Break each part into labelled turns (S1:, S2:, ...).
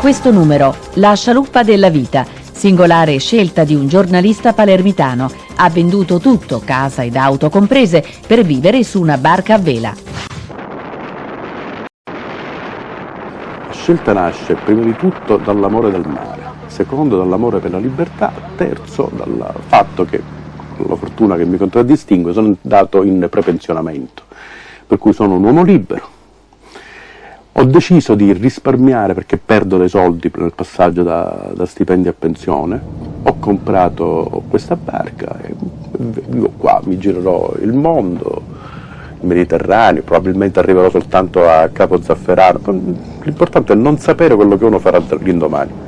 S1: questo numero, La scialuppa della vita, singolare scelta di un giornalista palermitano. Ha venduto tutto, casa ed auto comprese, per vivere su una barca a vela.
S2: La scelta nasce prima di tutto dall'amore del mare, secondo dall'amore per la libertà, terzo dal fatto che, con la fortuna che mi contraddistingue, sono andato in prepensionamento, per cui sono un uomo libero. Ho deciso di risparmiare perché perdo dei soldi nel passaggio da stipendi a pensione. Ho comprato questa barca e vivo qua, mi girerò il mondo, il Mediterraneo, probabilmente arriverò soltanto a Capo Zafferano. L'importante è non sapere quello che uno farà l'indomani.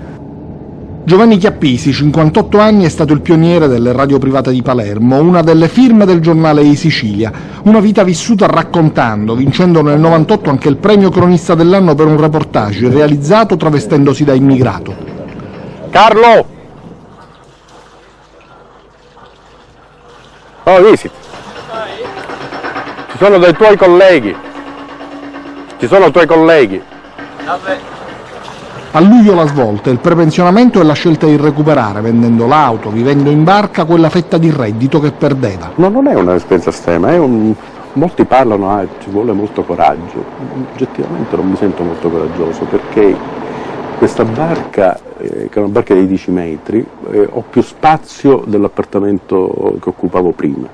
S3: Giovanni Chiappisi, 58 anni, è stato il pioniere delle radio private di Palermo, una delle firme del giornale di Sicilia. Una vita vissuta raccontando, vincendo nel 98 anche il premio cronista dell'anno per un reportage realizzato travestendosi da immigrato.
S2: Carlo! Oh, visiti. Ci sono dei tuoi colleghi. Ci sono tuoi colleghi.
S4: Vabbè.
S3: A luglio la svolta, il prepensionamento e la scelta di recuperare, vendendo l'auto, vivendo in barca, quella fetta di reddito che perdeva.
S2: No, non è un'esperienza estrema, molti parlano, ci vuole molto coraggio. Oggettivamente non mi sento molto coraggioso perché questa barca, che è una barca di 10 metri, ho più spazio dell'appartamento che occupavo prima.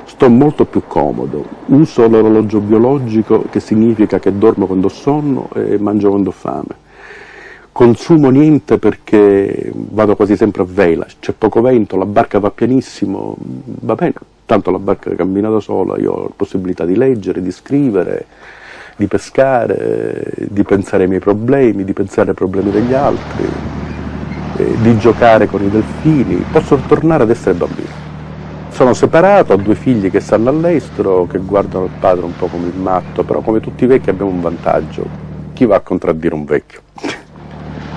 S2: Sto molto più comodo, uso l'orologio biologico, che significa che dormo quando ho sonno e mangio quando ho fame. Consumo niente perché vado quasi sempre a vela, c'è poco vento, la barca va pianissimo, va bene, tanto la barca cammina da sola, io ho la possibilità di leggere, di scrivere, di pescare, di pensare ai miei problemi, di pensare ai problemi degli altri, di giocare con i delfini, posso tornare ad essere bambino. Sono separato, ho 2 figli che stanno all'estero, che guardano il padre un po' come il matto, però come tutti i vecchi abbiamo un vantaggio, chi va a contraddire un vecchio?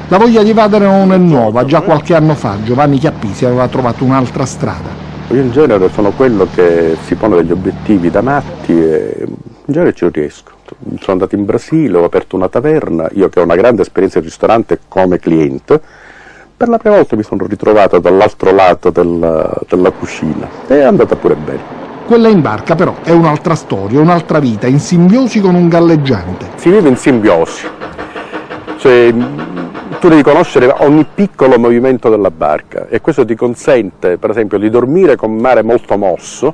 S3: La voglia di evadere non è nuova, già qualche anno fa Giovanni Chiappisi aveva trovato un'altra strada.
S2: Io in genere sono quello che si pone degli obiettivi da matti e in genere ci riesco. Sono andato in Brasile, ho aperto una taverna, io che ho una grande esperienza in ristorante come cliente, per la prima volta mi sono ritrovato dall'altro lato della cucina e è andata pure bene.
S3: Quella in barca però è un'altra storia, un'altra vita, in simbiosi con un galleggiante.
S2: Si vive in simbiosi, cioè tu devi conoscere ogni piccolo movimento della barca e questo ti consente, per esempio, di dormire con mare molto mosso,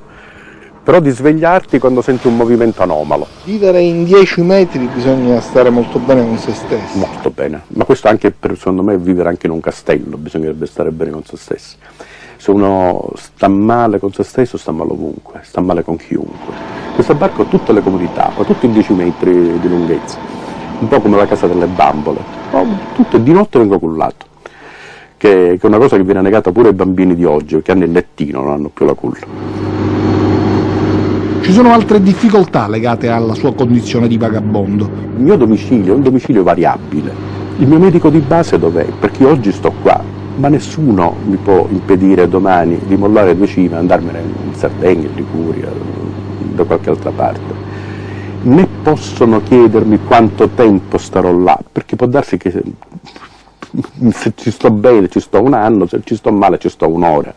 S2: però di svegliarti quando senti un movimento anomalo.
S5: Vivere in 10 metri bisogna stare molto bene con se stessi.
S2: Molto bene, ma questo anche secondo me vivere anche in un castello, bisognerebbe stare bene con se stessi. Se uno sta male con se stesso sta male ovunque, sta male con chiunque. Questa barca ha tutte le comodità, ha tutti i 10 metri di lunghezza, un po' come la casa delle bambole. Tutto di notte vengo cullato, che è una cosa che viene negata pure ai bambini di oggi, che hanno il lettino, non hanno più la culla.
S3: Ci sono altre difficoltà legate alla sua condizione di vagabondo.
S2: Il mio domicilio è un domicilio variabile. Il mio medico di base dov'è? Perché io oggi sto qua, ma nessuno mi può impedire domani di mollare 2 cime e andarmene in Sardegna, in Liguria, da qualche altra parte. Né possono chiedermi quanto tempo starò là, perché può darsi che se ci sto bene ci sto 1 anno, se ci sto male ci sto 1 ora.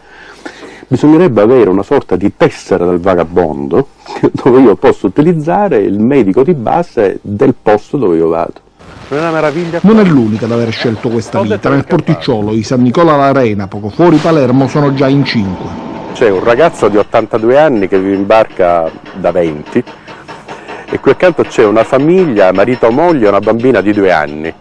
S2: Bisognerebbe avere una sorta di tessera del vagabondo dove io posso utilizzare il medico di base del posto dove io vado. Non è una meraviglia?
S3: Non è l'unica ad aver scelto questa vita. Nel porticciolo di San Nicola l'Arena, poco fuori Palermo, sono già in 5.
S2: C'è un ragazzo di 82 anni che vive in barca da 20 e qui accanto c'è una famiglia, marito, moglie e una bambina di 2 anni.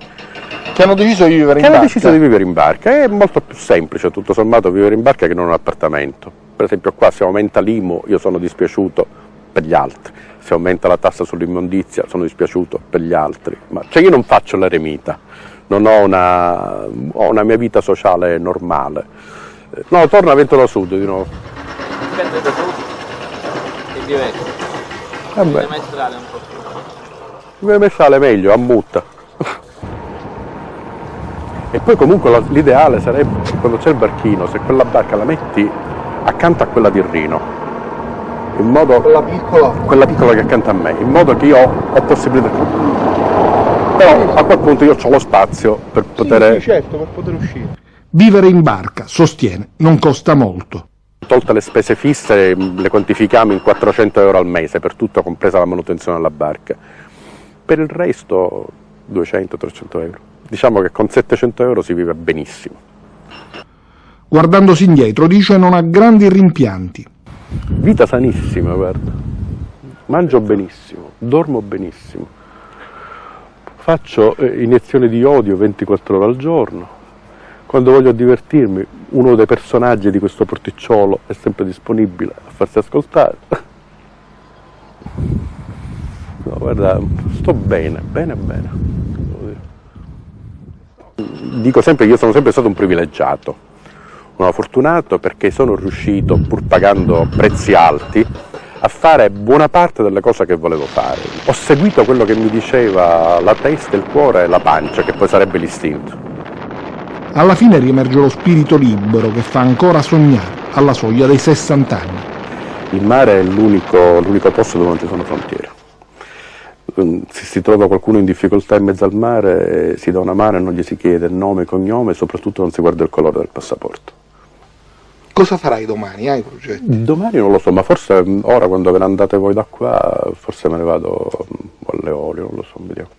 S5: Che hanno deciso di vivere in barca.
S2: Hanno deciso di vivere in barca. È molto più semplice, tutto sommato, vivere in barca che non in un appartamento. Per esempio qua se aumenta l'IMU io sono dispiaciuto per gli altri, se aumenta la tassa sull'immondizia sono dispiaciuto per gli altri. Cioè io non faccio l'eremita, non ho una mia vita sociale normale. No, torna a Ventola Sud di nuovo.
S4: Ventola Sud è diverso.
S2: Vabbè.
S4: Maestrale un po' più.
S2: Vive Maestrale meglio, a mutta. E poi comunque l'ideale sarebbe, quando c'è il barchino, se quella barca la metti accanto a quella di Rino, in modo,
S5: Quella piccola
S2: che è accanto a me, in modo che io ho possibilità. Però a quel punto io ho lo spazio per poter...
S5: Sì, certo, per poter uscire.
S3: Vivere in barca, sostiene, non costa molto.
S2: Tolte le spese fisse, le quantifichiamo in 400 euro al mese, per tutto, compresa la manutenzione della barca. Per il resto 200-300 euro. Diciamo che con 700 euro si vive benissimo.
S3: Guardandosi indietro, dice, non ha grandi rimpianti.
S2: Vita sanissima, guarda. Mangio benissimo, dormo benissimo. Faccio iniezioni di iodio 24 ore al giorno. Quando voglio divertirmi, uno dei personaggi di questo porticciolo è sempre disponibile a farsi ascoltare. No, guarda, sto bene, bene, bene. Dico sempre che io sono sempre stato un privilegiato, un fortunato, perché sono riuscito, pur pagando prezzi alti, a fare buona parte delle cose che volevo fare. Ho seguito quello che mi diceva la testa, il cuore e la pancia, che poi sarebbe l'istinto.
S3: Alla fine riemerge lo spirito libero che fa ancora sognare alla soglia dei 60 anni.
S2: Il mare è l'unico posto dove non ci sono frontiere. Se si trova qualcuno in difficoltà in mezzo al mare, si dà una mano e non gli si chiede nome e cognome, e soprattutto non si guarda il colore del passaporto.
S5: Cosa farai domani? Hai progetti?
S2: Domani non lo so, ma forse ora, quando ve ne andate voi da qua, forse me ne vado alle Eolie, non lo so, vediamo.